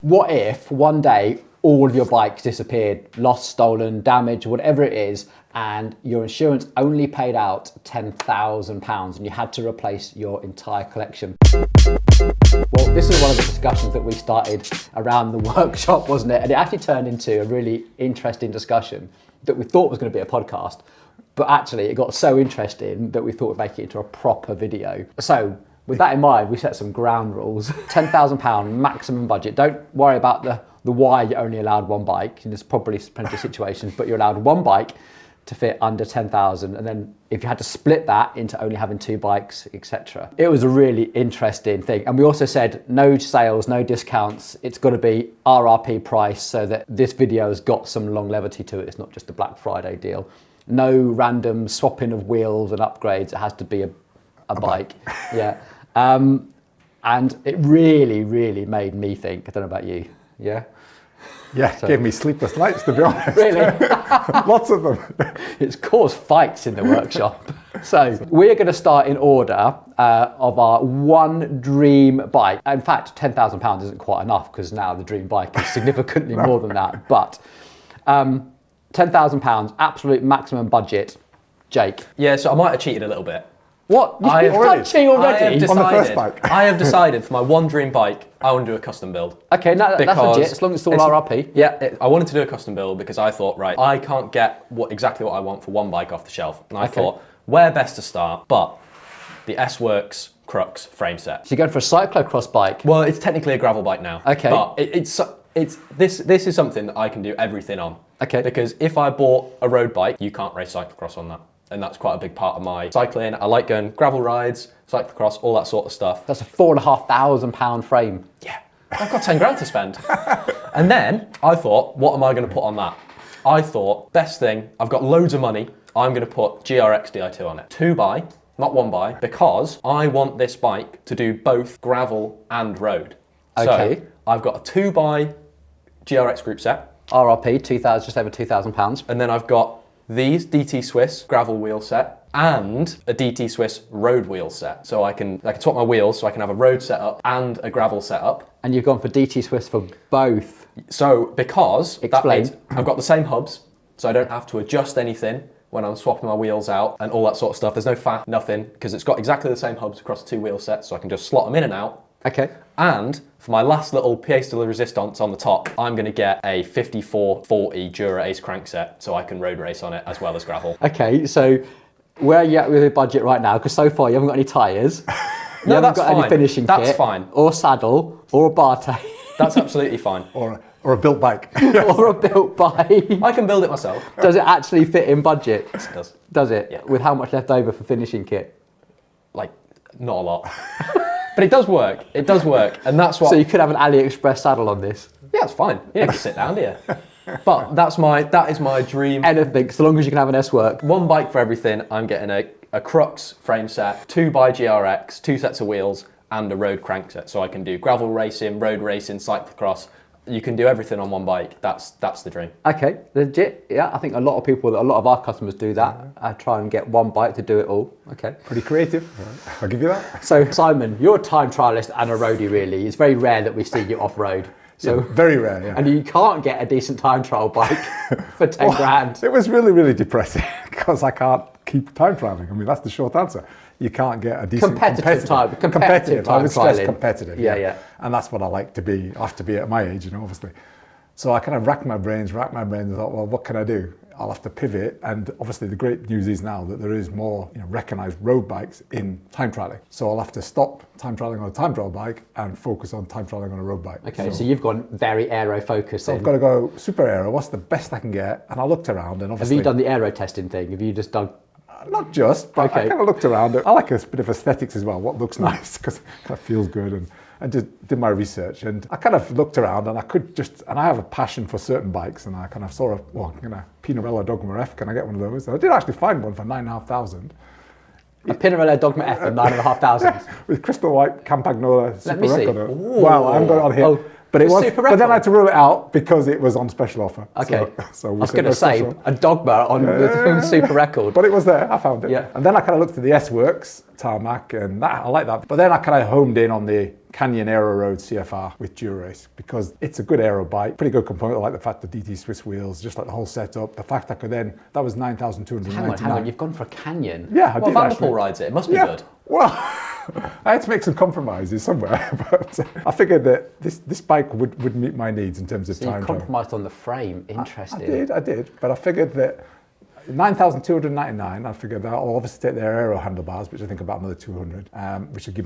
What if one day all of your bikes disappeared, lost, stolen, damaged, whatever it is, and your insurance only paid out £10,000 and you had to replace your entire collection? Well, this is one of the discussions that we started around the workshop, wasn't it? And it actually turned into a really interesting discussion that we thought was going to be a podcast, but actually it got so interesting that we thought we'd make it into a proper video. So with that in mind, we set some ground rules. £10,000 maximum budget. Don't worry about the why you're only allowed one bike. And there's probably plenty of situations, but you're allowed one bike to fit under 10,000. And then if you had to split that into only having two bikes, etc. It was a really interesting thing. And we also said no sales, no discounts. It's got to be RRP price so that this video has got some longevity to it. It's not just a Black Friday deal. No random swapping of wheels and upgrades. It has to be a bike. Yeah. And it really, really made me think. I don't know about you. Yeah? Yeah, so, gave me sleepless nights, to be honest. Really? Lots of them. It's caused fights in the workshop. So we're going to start in order of our one dream bike. In fact, £10,000 isn't quite enough because now the dream bike is significantly more than that. But £10,000, absolute maximum budget. Jake? Yeah, so I might have cheated a little bit. What? You've done cheat already? On the first bike? I have decided for my one dream bike, I want to do a custom build. Okay, no, that's legit, as long as it's all RRP. Yeah, I wanted to do a custom build because I thought, right, I can't get exactly what I want for one bike off the shelf. And I thought, where best to start? But the S-Works Crux frame set. So you're going for a cyclocross bike? Well, it's technically a gravel bike now. Okay. But this is something that I can do everything on. Okay. Because if I bought a road bike, you can't race cyclocross on that. And that's quite a big part of my cycling. I like going gravel rides, cyclocross, all that sort of stuff. That's a £4,500 frame. Yeah, I've got 10 grand to spend. And then I thought, what am I going to put on that? I thought, best thing, I've got loads of money. I'm going to put GRX Di2 on it. 2x, not 1x, because I want this bike to do both gravel and road. Okay. So I've got a 2x GRX group set. RRP, just over £2,000. And then I've got these DT Swiss gravel wheel set and a DT Swiss road wheel set. So I can swap my wheels so I can have a road setup and a gravel setup. And you've gone for DT Swiss for both. So because Explain. That means I've got the same hubs, so I don't have to adjust anything when I'm swapping my wheels out and all that sort of stuff. There's no fat, nothing, because it's got exactly the same hubs across the two wheel sets, so I can just slot them in and out. Okay. And for my last little pièce de la résistance on the top, I'm going to get a 5440 Dura Ace crankset so I can road race on it as well as gravel. Okay, so where are you at with your budget right now? Because so far you haven't got any tyres, you haven't got any finishing kit. That's fine. Or saddle, or a bar tape. That's absolutely fine. Or a built bike. Or a built bike. I can build it myself. Does it actually fit in budget? Yes, it does. Does it? Yeah. With how much left over for finishing kit? Like, not a lot. But it does work. It does work. And that's what... So you could have an AliExpress saddle on this? Yeah, it's fine. You don't have to sit down, do you? But that is my dream. Anything, so long as you can have an S-Work. One bike for everything. I'm getting a Crux frame set, 2x GRX, 2 sets of wheels, and a road crank set. So I can do gravel racing, road racing, cyclocross. You can do everything on one bike. That's the dream. Okay, legit. Yeah, I think a lot of our customers do that. Try and get one bike to do it all. Okay. Pretty creative. I'll give you that. So Simon, you're a time trialist and a roadie really. It's very rare that we see you off-road. So yeah, very rare, yeah. And you can't get a decent time trial bike for 10 grand. It was really, really depressing because I can't keep time trialing. I mean, that's the short answer. You can't get a decent competitive time I would stress trialing. competitive. Yeah. And that's what I like to be. I have to be at my age, obviously. So I kind of racked my brains and thought, well, what can I do? I'll have to pivot. And obviously the great news is now that there is more recognised road bikes in time trialing. So I'll have to stop time trialing on a time trial bike and focus on time trialing on a road bike. Okay, so you've gone very aero focused. So I've got to go super aero. What's the best I can get? And I looked around and obviously... Have you done the aero testing thing? Have you just done... Not just, but I kind of looked around. I like a bit of aesthetics as well, what looks nice, because it kind of feels good. And I just did my research and I kind of looked around and I have a passion for certain bikes and I kind of saw a Pinarello Dogma F, can I get one of those? And I did actually find one for 9,500. A Pinarello Dogma F for 9,500? With crystal white Campagnola super Let me see. record. Wow, I haven't got it on here. But it It's was, super but then I had to record. rule it out because it was on special offer. Okay. So I we was said going no to say special. a dogma on the super record. But it was there, I found it. Yeah. And then I kind of looked at the S-Works tarmac, and that, I like that. But then I kind of homed in on the Canyon Aero Road CFR with Dura-Race because it's a good aero bike, pretty good component. I like the fact the DT Swiss wheels, just like the whole setup. The fact I could then, that was 9,299. Hang on, you've gone for a Canyon. Yeah, I Well, did Van der actually. Poel rides it. It must be Yeah. good. Well, I had to make some compromises somewhere, but I figured that this bike would meet my needs in terms of So you time trial. compromised on the frame. Interesting. I did, but I figured that 9,299. I figured that I'll obviously take their aero handlebars, which I think about another 200, which would get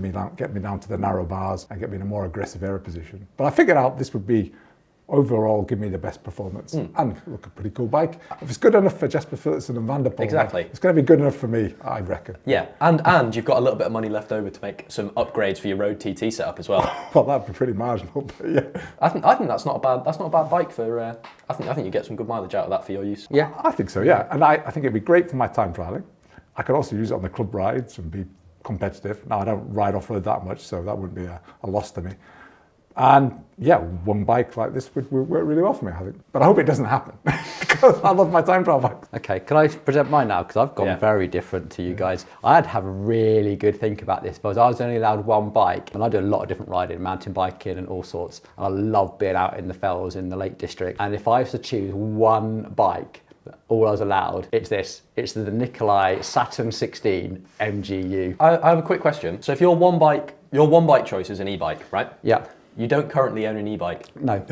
me down to the narrow bars and get me in a more aggressive aero position. But I figured out this would be overall give me the best performance and look a pretty cool bike. If it's good enough for Jasper Philipsen and Van der Poel, Exactly. it's going to be good enough for me, I reckon. Yeah, and you've got a little bit of money left over to make some upgrades for your road TT setup as well. Well, that'd be pretty marginal, but yeah. I think that's not a bad bike for. I think you get some good mileage out of that for your use. Yeah. I think so, yeah. And I think it'd be great for my time trialing. I could also use it on the club rides and be competitive. Now, I don't ride off-road that much, so that wouldn't be a loss to me. And yeah, one bike like this would work really well for me, I think. But I hope it doesn't happen because I love my time trial bikes. Okay, can I present mine now? Because I've gone Yeah. very different to you guys. I had to have a really good think about this because I was only allowed one bike, and I do a lot of different riding, mountain biking and all sorts. And I love being out in the fells in the Lake District. And if I was to choose one bike, all I was allowed, it's this. It's the Nikolai Saturn 16 MGU. I have a quick question. So if your one bike choice is an e-bike, right? Yeah. You don't currently own an e-bike. No,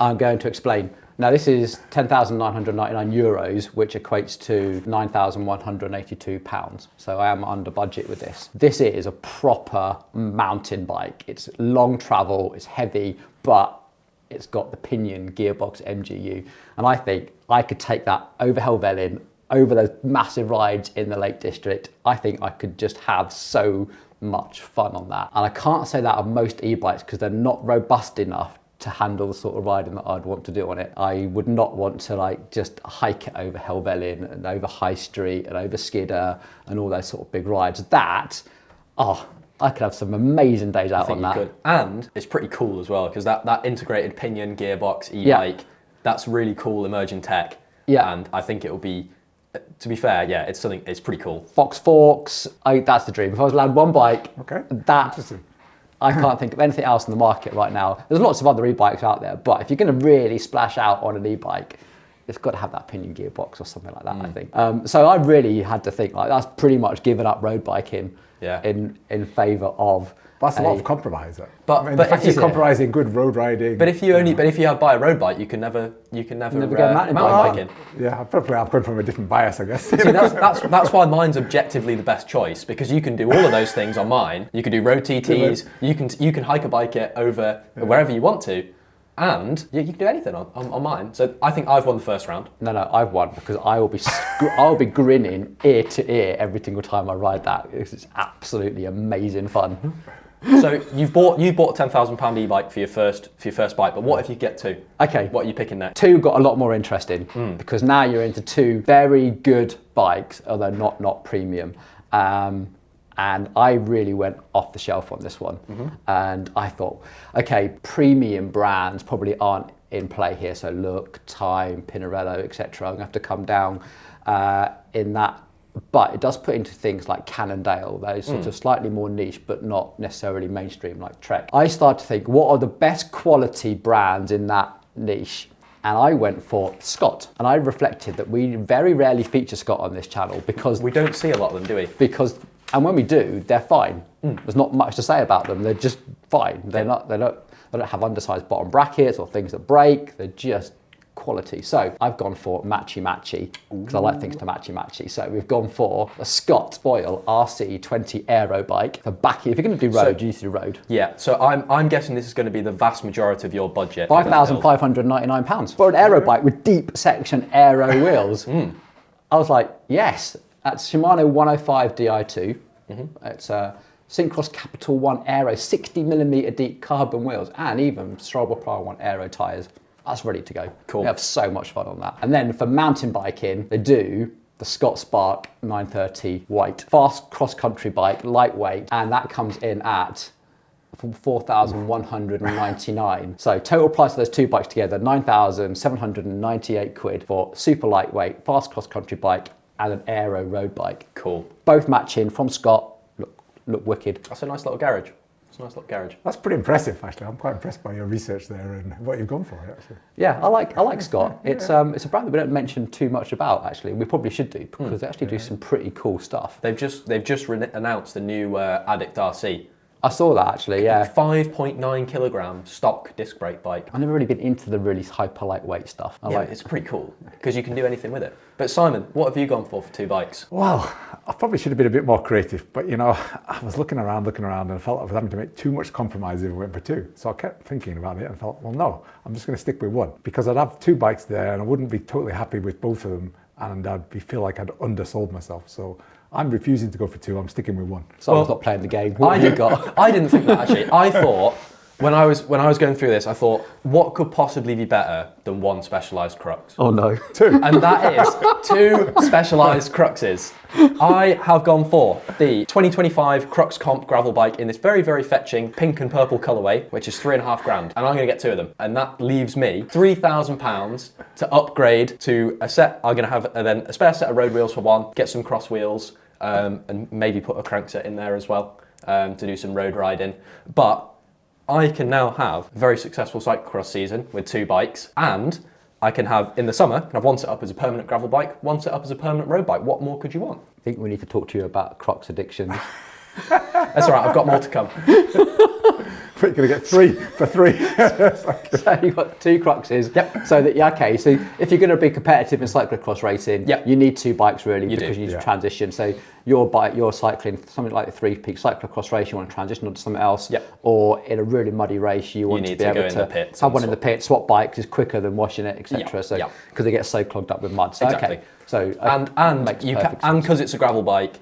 I'm going to explain. Now this is 10,999 euros, which equates to 9,182 pounds. So I am under budget with this. This is a proper mountain bike. It's long travel, it's heavy, but it's got the pinion gearbox MGU. And I think I could take that over Helvellyn, over those massive rides in the Lake District. I think I could just have so much fun on that. And I can't say that of most e-bikes because they're not robust enough to handle the sort of riding that I'd want to do on it. I would not want to like just hike it over Helvellyn and over High Street and over Skidder and all those sort of big rides. I could have some amazing days out on that. Could. And it's pretty cool as well because that integrated pinion gearbox e-bike, that's really cool emerging tech. Yeah. And I think it will be, to be fair, yeah, it's pretty cool. Fox Forks, that's the dream. If I was allowed one bike, Okay, that interesting. I can't think of anything else in the market right now. There's lots of other e-bikes out there, but if you're going to really splash out on an e-bike, it's got to have that pinion gearbox or something like that, I think. So I really had to think like that's pretty much given up road biking in favour of. That's a lot of compromise. But- I mean, but the fact if you're you- compromising good road riding. But if you buy a road bike, you can never go mountain biking. Yeah, probably I've gone from a different bias, I guess. See, that's why mine's objectively the best choice because you can do all of those things on mine. You can do road TTs. You can hike a bike it over wherever you want to, and you can do anything on mine. So I think I've won the first round. No, I've won because I'll be grinning ear to ear every single time I ride that. It's absolutely amazing fun. So you've bought a £10,000 e-bike for your first bike, but what if you get two? Okay. What are you picking next? Two got a lot more interesting because now you're into two very good bikes, although not premium. And I really went off the shelf on this one. And I thought, okay, premium brands probably aren't in play here. So Look, Time, Pinarello, etc. I'm going to have to come down in that. But it does put into things like Cannondale, those sort of slightly more niche, but not necessarily mainstream like Trek. I started to think, what are the best quality brands in that niche? And I went for Scott. And I reflected that we very rarely feature Scott on this channel because We don't see a lot of them, do we? and when we do, they're fine. There's not much to say about them. They're just fine. They don't have undersized bottom brackets or things that break. They're just quality. So I've gone for matchy because I like things to matchy. So we've gone for a Scott Boyle RC20 aero bike. For backy, if you're going to do road, you need to do road. Yeah. So I'm guessing this is going to be the vast majority of your budget. £5,599 for an aero bike with deep section aero wheels. I was like, yes, that's Shimano 105 Di2. It's a Syncross Capital 1 Aero 60mm deep carbon wheels and even Strobel Pro 1 Aero tyres. That's ready to go. Cool. We have so much fun on that. And then for mountain biking, they do the Scott Spark 930 white. Fast cross-country bike, lightweight, and that comes in at for 4,199. So total price of those two bikes together, 9,798 quid for super lightweight, fast cross-country bike and an aero road bike. Cool. Both matching from Scott, look wicked. That's a nice little garage. It's a nice little garage. That's pretty impressive, actually. I'm quite impressed by your research there and what you've gone for, actually. Yeah, I like Scott. It's a brand that we don't mention too much about, actually. We probably should do, because they actually do some pretty cool stuff. They've just announced the new Addict RC. I saw that, actually, yeah. 5.9 kilogram stock disc brake bike. I've never really been into the really hyper lightweight stuff. It's pretty cool because you can do anything with it. But Simon, what have you gone for two bikes? Well, I probably should have been a bit more creative, but I was looking around and I felt I was having to make too much compromise if I went for two. So I kept thinking about it and thought, well, no, I'm just going to stick with one because I'd have two bikes there and I wouldn't be totally happy with both of them and feel like I'd undersold myself. So I'm refusing to go for two, I'm sticking with one. So I was not playing the game. What have you got? I didn't think that, actually. I thought, when I was going through this, I thought, what could possibly be better than one Specialized crux? Oh no. Two. And that is two Specialized cruxes. I have gone for the 2025 Crux Comp gravel bike in this very, very fetching pink and purple colourway, which is £3.5 grand. And I'm going to get two of them. And that leaves me £3,000 to upgrade to a set. I'm going to have then a spare set of road wheels for one, get some cross wheels, and maybe put a crankset in there as well to do some road riding. But I can now have a very successful cyclocross season with two bikes, and I can have, in the summer, have one set up as a permanent gravel bike, one set up as a permanent road bike. What more could you want? I think we need to talk to you about Crocs addiction. That's all right, I've got more to come. But you're going to get three for free. So you've got two Cruxes. Yep. So that, so if you're going to be competitive in cyclocross racing, you need two bikes really because you need to transition. So you're cycling something like the Three Peaks cyclocross race, you want to transition onto something else, or in a really muddy race, you want to be able to have one in the pit, swap bikes is quicker than washing it, etc. So because they get so clogged up with mud. So, exactly. So and because it's a gravel bike.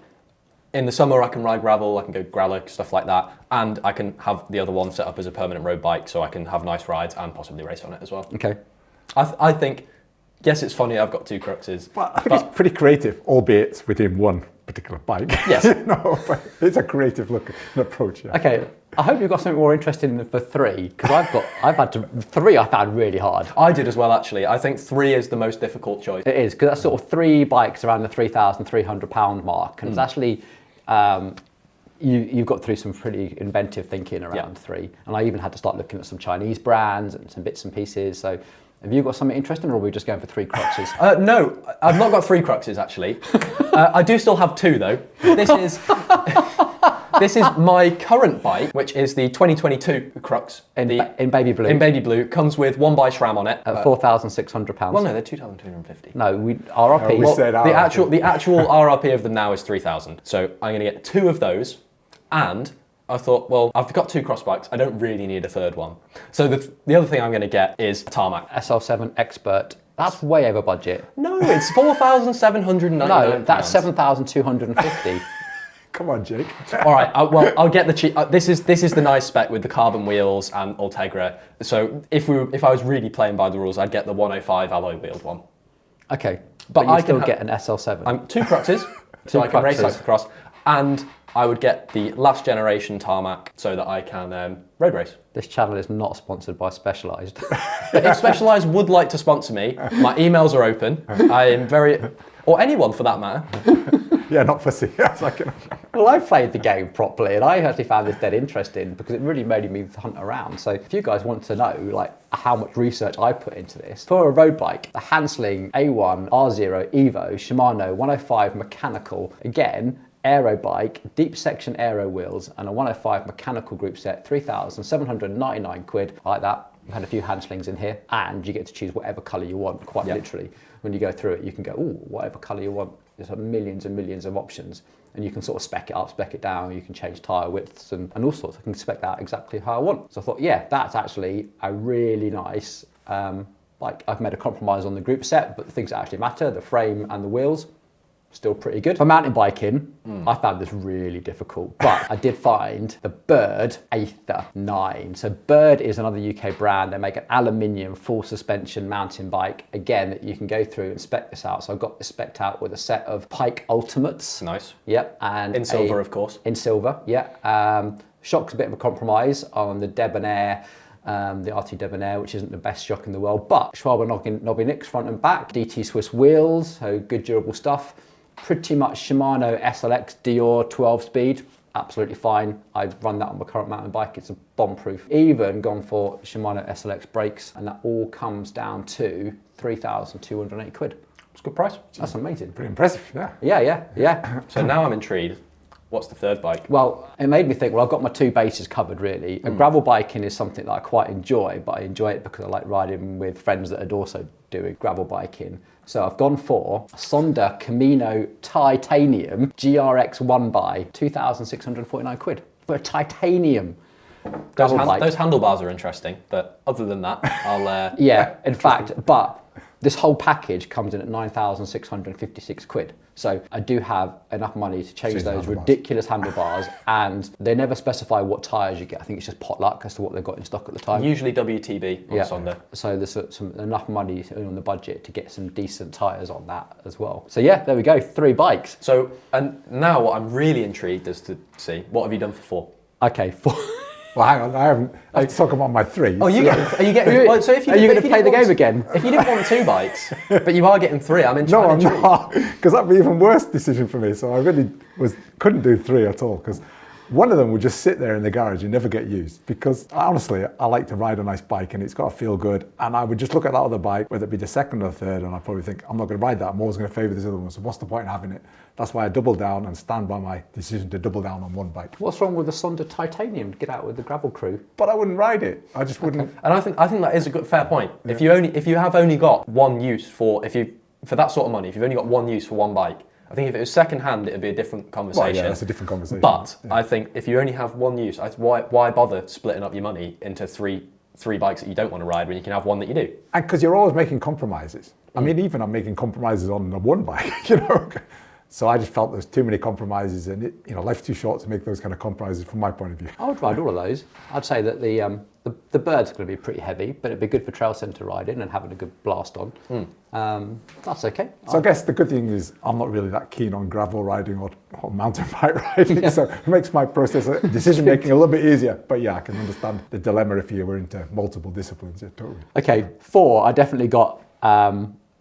In the summer, I can ride gravel, I can go gralic, stuff like that, and I can have the other one set up as a permanent road bike so I can have nice rides and possibly race on it as well. Okay. I think, yes, it's funny I've got two Cruxes. Well, I think it's pretty creative, albeit within one particular bike. Yes. But it's a creative approach. Yeah. Okay, I hope you've got something more interesting for three, because three I found really hard. I did as well, actually. I think three is the most difficult choice. It is, because that's sort of three bikes around the £3,300 mark, and it's actually, you've got through some pretty inventive thinking around three, and I even had to start looking at some Chinese brands and some bits and pieces, so have you got something interesting, or are we just going for three Cruxes? No, I've not got three Cruxes, actually. I do still have two, though. This is my current bike, which is the 2022 Crux. In baby blue. In baby blue. Comes with one by SRAM on it. At £4,600. Well, no, they're 2,250. No, RRP. we said RRP. The actual RRP of them now is 3,000. So I'm going to get two of those, and I thought, well, I've got two cross bikes. I don't really need a third one. So the other thing I'm going to get is a tarmac. SL7 Expert. That's way over budget. No, it's 4,799. No, that's 7,250. Come on, Jake. All right. I'll get the cheap. This is the nice spec with the carbon wheels and Ultegra. So if I was really playing by the rules, I'd get the 105 alloy wheeled one. Okay, but I still get an SL7. I'm two Cruxes, so I can race cyclocross, and I would get the last generation tarmac so that I can road race. This channel is not sponsored by Specialized. But if Specialized would like to sponsor me, my emails are open. I am or anyone for that matter. Yeah, not fussy. Well, I played the game properly, and I actually found this dead interesting because it really made me hunt around. So if you guys want to know like how much research I put into this, for a road bike, the Hansling A1 R0 Evo Shimano 105 mechanical, again, aero bike, deep section aero wheels, and a 105 mechanical group set, 3,799 quid, like that. We've had a few Hanslings in here, and you get to choose whatever colour you want, quite literally. When you go through it, you can go, ooh, whatever colour you want. There's millions and millions of options, and you can sort of spec it up, spec it down, you can change tyre widths and all sorts. I can spec that exactly how I want. So I thought, yeah, that's actually a really nice, like I've made a compromise on the group set, but the things that actually matter, the frame and the wheels, still pretty good. For mountain biking, I found this really difficult, but I did find the Bird Aether 9. So Bird is another UK brand. They make an aluminium full suspension mountain bike, again, that you can go through and spec this out. So I've got this spec'd out with a set of Pike Ultimates. Nice. Yep. And in silver, of course. In silver, yeah. Shock's a bit of a compromise on the Debonair, the RT Debonair, which isn't the best shock in the world, but Schwalbe Knobby Nicks front and back, DT Swiss wheels, so good durable stuff. Pretty much Shimano SLX Dior 12 speed, absolutely fine. I run that on my current mountain bike, it's a bomb-proof. Even gone for Shimano SLX brakes, and that all comes down to 3,280 quid. It's a good price. That's amazing. Pretty impressive, yeah. Yeah. So now I'm intrigued. What's the third bike? Well, it made me think, well, I've got my two bases covered really. And gravel biking is something that I quite enjoy, but I enjoy it because I like riding with friends that are also doing gravel biking. So I've gone for a Sonda Camino Titanium GRX 1x, 2,649 quid for a titanium gravel bike. Those handlebars are interesting, but other than that, I'll... Yeah, in fact, but this whole package comes in at 9,656 quid. So I do have enough money to change those ridiculous handlebars, and they never specify what tyres you get. I think it's just pot luck as to what they've got in stock at the time. Usually WTB on Sonda. So there's enough money on the budget to get some decent tyres on that as well. So yeah, there we go, 3 bikes. So, and now what I'm really intrigued is to see, what have you done for 4? Okay, 4. Well, hang on, I haven't. Let's talk about my 3. Oh, are you getting? Well, so if you are you going to play the game again? If you didn't want 2 bikes, but you are getting 3, I'm intrigued. No, I'm not, because that'd be an even worse decision for me. So I really couldn't do 3 at all, because one of them would just sit there in the garage and never get used, because honestly, I like to ride a nice bike and it's got to feel good. And I would just look at that other bike, whether it be the second or third, and I'd probably think, I'm not going to ride that. I'm always going to favour this other one. So what's the point in having it? That's why I double down and stand by my decision to double down on one bike. What's wrong with the Sonda Titanium? Get out with the gravel crew. But I wouldn't ride it. I just wouldn't. And I think that is a good fair point. Yeah. If you have only got one use for that sort of money, if you've only got one use for one bike, I think if it was second hand, it'd be a different conversation. Well, yeah, that's a different conversation. But I think if you only have one use, why bother splitting up your money into three bikes that you don't want to ride when you can have one that you do? And because you're always making compromises. I mean, even I'm making compromises on the one bike, you know. So I just felt there's too many compromises, and life's too short to make those kind of compromises from my point of view. I would ride all of those. I'd say that the Bird's going to be pretty heavy, but it'd be good for trail centre riding and having a good blast on. That's okay. So I guess the good thing is I'm not really that keen on gravel riding or mountain bike riding, so it makes my process of decision making a little bit easier. But yeah, I can understand the dilemma if you were into multiple disciplines. Yeah, totally. Okay, 4. I definitely got.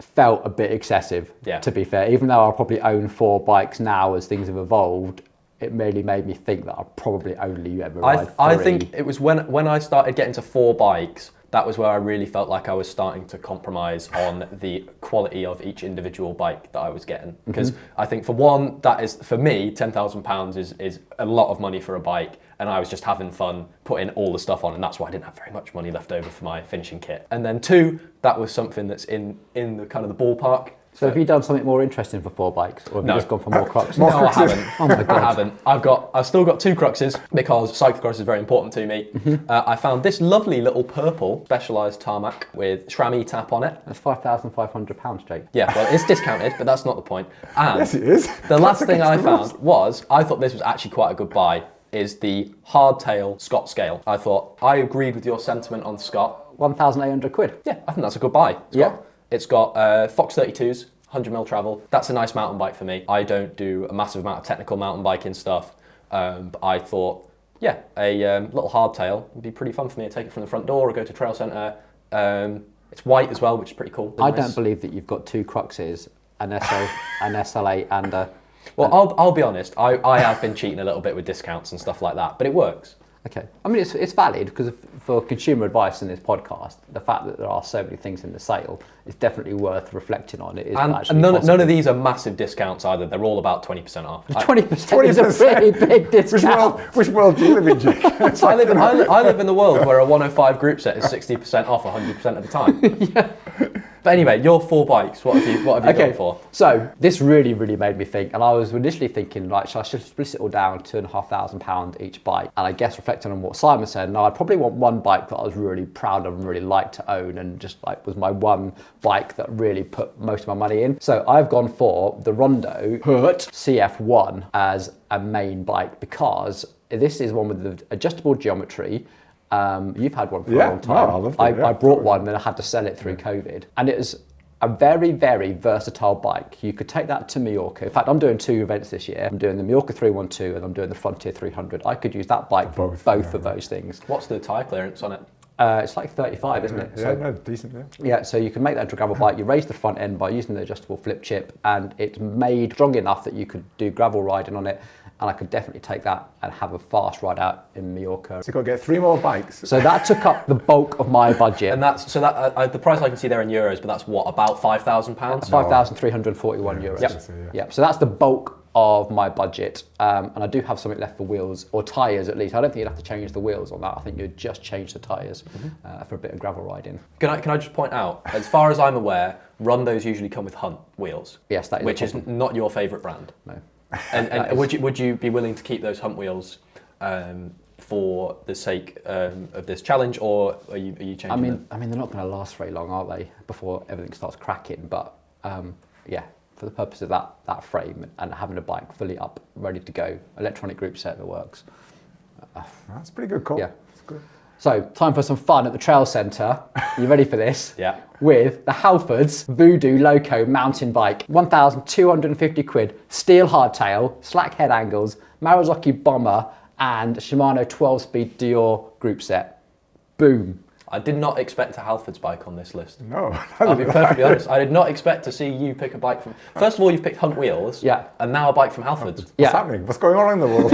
Felt a bit excessive, to be fair. Even though I probably own 4 bikes now as things have evolved, it really made me think that I probably only ever ride 3. I think it was when I started getting to 4 bikes, that was where I really felt like I was starting to compromise on the quality of each individual bike that I was getting. Because I think for one, that is, for me, £10,000 is a lot of money for a bike. And I was just having fun putting all the stuff on, and that's why I didn't have very much money left over for my finishing kit. And then 2, that was something that's in the kind of the ballpark. So have you done something more interesting for 4 bikes, or have you just gone for more cruxes? No, I haven't. Oh my God. I haven't. I've still got 2 cruxes because cyclocross is very important to me. I found this lovely little purple specialised tarmac with SRAM tap on it. That's £5,500, Jake. Yeah, well, it's discounted, but that's not the point. And yes, it is. The last thing I found was, I thought this was actually quite a good buy, is the hardtail Scott scale. I thought, I agreed with your sentiment on Scott. 1,800 quid. Yeah, I think that's a good buy. Yeah. It's got Fox 32s, 100mm travel. That's a nice mountain bike for me. I don't do a massive amount of technical mountain biking stuff. But I thought, yeah, a little hardtail would be pretty fun for me to take it from the front door or go to trail centre. It's white as well, which is pretty cool. I don't believe that you've got 2 cruxes, an SLA and a... Well, I'll be honest, I have been cheating a little bit with discounts and stuff like that, but it works. Okay. I mean, it's valid, because for consumer advice in this podcast, the fact that there are so many things in the sale is definitely worth reflecting on. It is and none of these are massive discounts either. They're all about 20% off. 20% is a pretty big discount. Which world do you live in, Jake? I live in the world where a 105 group set is 60% off 100% of the time. Yeah. But anyway, your 4 bikes, what have you gone for? So this really made me think, and I was initially thinking, like, should I split it all down, £2,500 each bike? And I guess reflecting on what Simon said, no, I'd probably want one bike that I was really proud of and really liked to own, and just like was my one bike that really put most of my money in. So I've gone for the Rondo CF1 as a main bike, because this is one with the adjustable geometry. You've had one for a long time. No, I loved it, I brought one, then I had to sell it through COVID, and it was a very, very versatile bike. You could take that to Mallorca. In fact, I'm doing 2 events this year. I'm doing the Mallorca 312 and I'm doing the Frontier 300. I could use that bike for both of those things. What's the tyre clearance on it? It's like 35, isn't it? Yeah, no, decent, yeah. Yeah, so you can make that into a gravel bike. You raise the front end by using the adjustable flip chip, and it's made strong enough that you could do gravel riding on it. And I could definitely take that and have a fast ride out in Mallorca. So you've got to get 3 more bikes. So that took up the bulk of my budget. And that's so that the price I can see there in euros, but that's what, about £5,000? €5,341. Yep. So that's the bulk of my budget, and I do have something left for wheels or tyres at least. I don't think you'd have to change the wheels on that. I think you'd just change the tyres for a bit of gravel riding. Can I just point out, as far as I'm aware, Rondos usually come with Hunt wheels. Yes, that is which is not your favourite brand. No. And would you be willing to keep those Hunt wheels for the sake of this challenge, or are you changing them? I mean, they're not going to last very long, are they? Before everything starts cracking. But yeah, for the purpose of that frame and having a bike fully up, ready to go, electronic group set that works. That's a pretty good call. Yeah. That's good. So, time for some fun at the trail centre. You ready for this? Yeah. With the Halfords Voodoo Loco mountain bike. £1,250, steel hardtail, slack head angles, Marazaki bomber, and Shimano 12-speed Dior group set. Boom. I did not expect a Halfords bike on this list. No. I'll be perfectly honest. I did not expect to see you pick a bike from... First of all, you've picked Hunt wheels. Yeah. And now a bike from Halfords. Yeah. What's happening? What's going on in the world?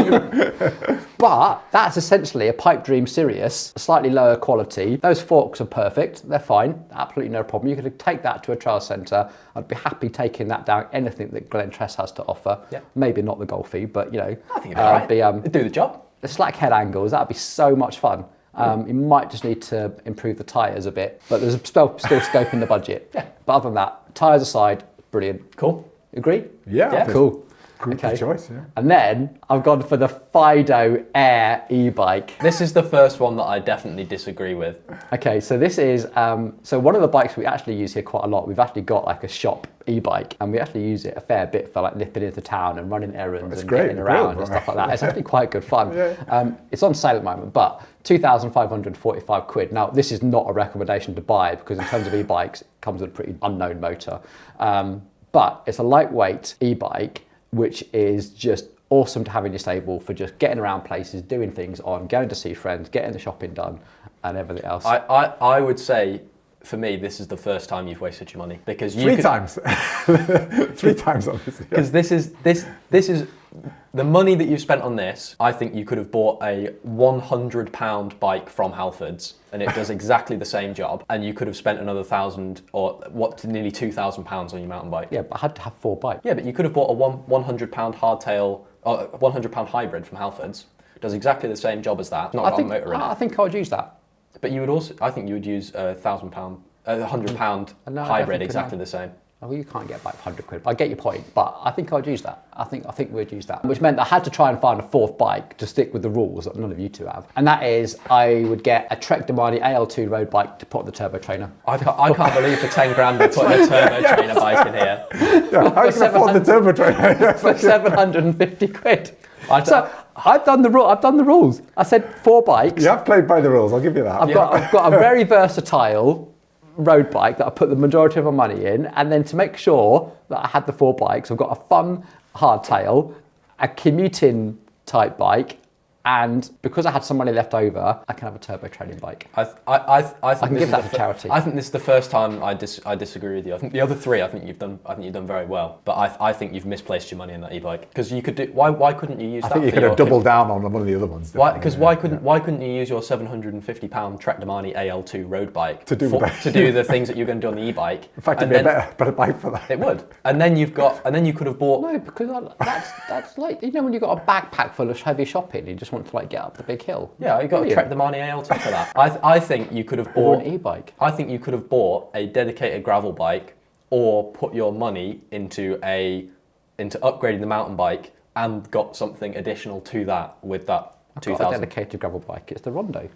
But that's essentially a Pipe Dream Sirius, slightly lower quality. Those forks are perfect. They're fine. Absolutely no problem. You could take that to a trail centre. I'd be happy taking that down. Anything that Glen Tress has to offer. Yeah. Maybe not the Golfy, but you know. I think it'd be alright. It'd do the job. The slack head angles, that'd be so much fun. You might just need to improve the tyres a bit, but there's still scope in the budget. Yeah. But other than that, tyres aside, brilliant. Cool. Agree? Yeah. Cool. Good choice, yeah. And then I've gone for the Fido Air e-bike. This is the first one that I definitely disagree with. Okay, so this is, so one of the bikes we actually use here quite a lot, we've actually got like a shop e-bike, and we actually use it a fair bit for like nipping into town and running errands and getting around and stuff like that. It's actually quite good fun. Yeah. It's on sale at the moment, but £2,545. Now, this is not a recommendation to buy because in terms of e-bikes, it comes with a pretty unknown motor. But it's a lightweight e-bike, which is just awesome to have in your stable for just getting around places, doing things on, going to see friends, getting the shopping done, and everything else. I would say, for me, this is the first time you've wasted your money because you 3 times. 3 times on this. Because this is the money that you've spent on this. I think you could have bought a £100 bike from Halfords, and it does exactly the same job. And you could have spent another £1,000 or nearly £2,000 on your mountain bike. Yeah, but I had to have 4 bikes. Yeah, but you could have bought a £100 hardtail or £100 hybrid from Halfords. It does exactly the same job as that. Not got a motor in it. I think I would use that. But you would also, I think you would use a £100 hybrid exactly the same. Oh, you can't get back £100. I get your point, but I think I'd use that. I think we'd use that. Which meant I had to try and find a 4th bike to stick with the rules that none of you two have. And that is, I would get a Trek Domani AL2 road bike to put on the turbo trainer. I can't believe for 10 grand they're putting a turbo trainer bike in here. Yeah, how are you going to afford the turbo trainer? For £750. So I've done the rules. I said 4 bikes. You have played by the rules, I'll give you that. I've got a very versatile road bike that I put the majority of my money in, and then to make sure that I had the 4 bikes, I've got a fun hardtail, a commuting type bike, and because I had some money left over, I can have a turbo training bike. I think I can give that to charity. I think this is the first time I disagree with you. I think the other 3, I think you've done very well. But I think you've misplaced your money in that e-bike because you could do. Why couldn't you use that? I think you could have doubled down on one of the other ones. Why couldn't you use your £750 Trek Domani AL2 road bike to do the things that you're going to do on the e-bike? In fact, it'd be a better bike for that. It would. And then you could have bought. No, because that's like, you know, when you've got a backpack full of heavy shopping, you just want to like get up the big hill. Yeah, you got to Trek Domani AL2 for that. I think you could have bought an e-bike. I think you could have bought a dedicated gravel bike, or put your money into upgrading the mountain bike and got something additional to that with that I've got a dedicated gravel bike. It's the Rondo.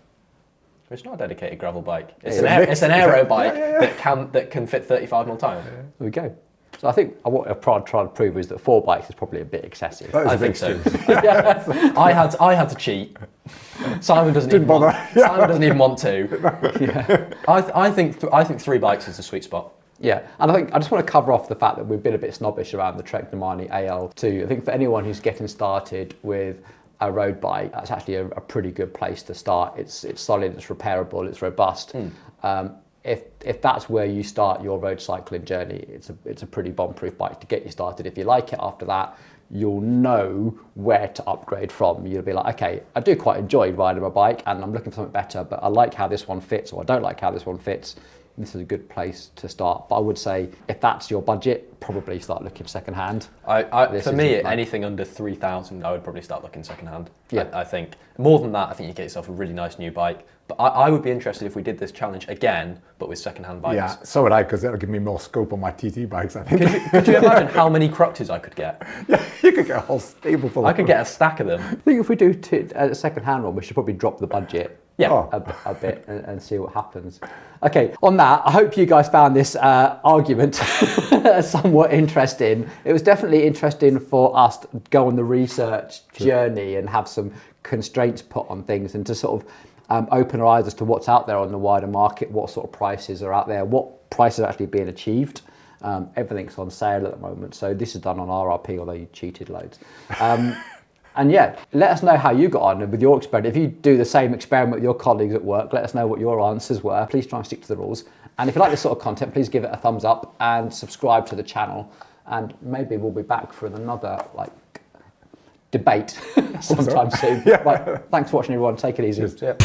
It's not a dedicated gravel bike. It's an aero bike that can fit 35mm tyres. There we go. So I think what I'm trying to prove is that 4 bikes is probably a bit excessive. I think so. I had to cheat. Simon doesn't even want to. I think 3 bikes is the sweet spot. Yeah, and I think I just want to cover off the fact that we've been a bit snobbish around the Trek Domani AL2. I think for anyone who's getting started with a road bike, that's actually a pretty good place to start. It's solid, it's repairable, it's robust. If that's where you start your road cycling journey, it's a pretty bomb-proof bike to get you started. If you like it after that, you'll know where to upgrade from. You'll be like, okay, I do quite enjoy riding my bike and I'm looking for something better, but I like how this one fits, or I don't like how this one fits. This is a good place to start. But I would say if that's your budget, probably start looking secondhand. For me, anything under 3,000, I would probably start looking secondhand. Yeah. I think more than that, I think you get yourself a really nice new bike. But I would be interested if we did this challenge again, but with secondhand bikes. Yeah, so would I, because it'll give me more scope on my TT bikes, I think. Could you imagine how many cruxes I could get? Yeah, you could get a whole stable full I of could get a stack of them. I think if we do a second-hand one, we should probably drop the budget a bit and see what happens. Okay, on that, I hope you guys found this argument somewhat interesting. It was definitely interesting for us to go on the research journey and have some constraints put on things, and to sort of open our eyes as to what's out there on the wider market, what sort of prices are out there, what prices are actually being achieved. Everything's on sale at the moment, so this is done on RRP, although you cheated loads. And yeah, let us know how you got on with your experiment. If you do the same experiment with your colleagues at work, let us know what your answers were. Please try and stick to the rules. And if you like this sort of content, please give it a thumbs up and subscribe to the channel. And maybe we'll be back for another debate sometime soon. Right, thanks for watching, everyone. Take it easy. Cheers.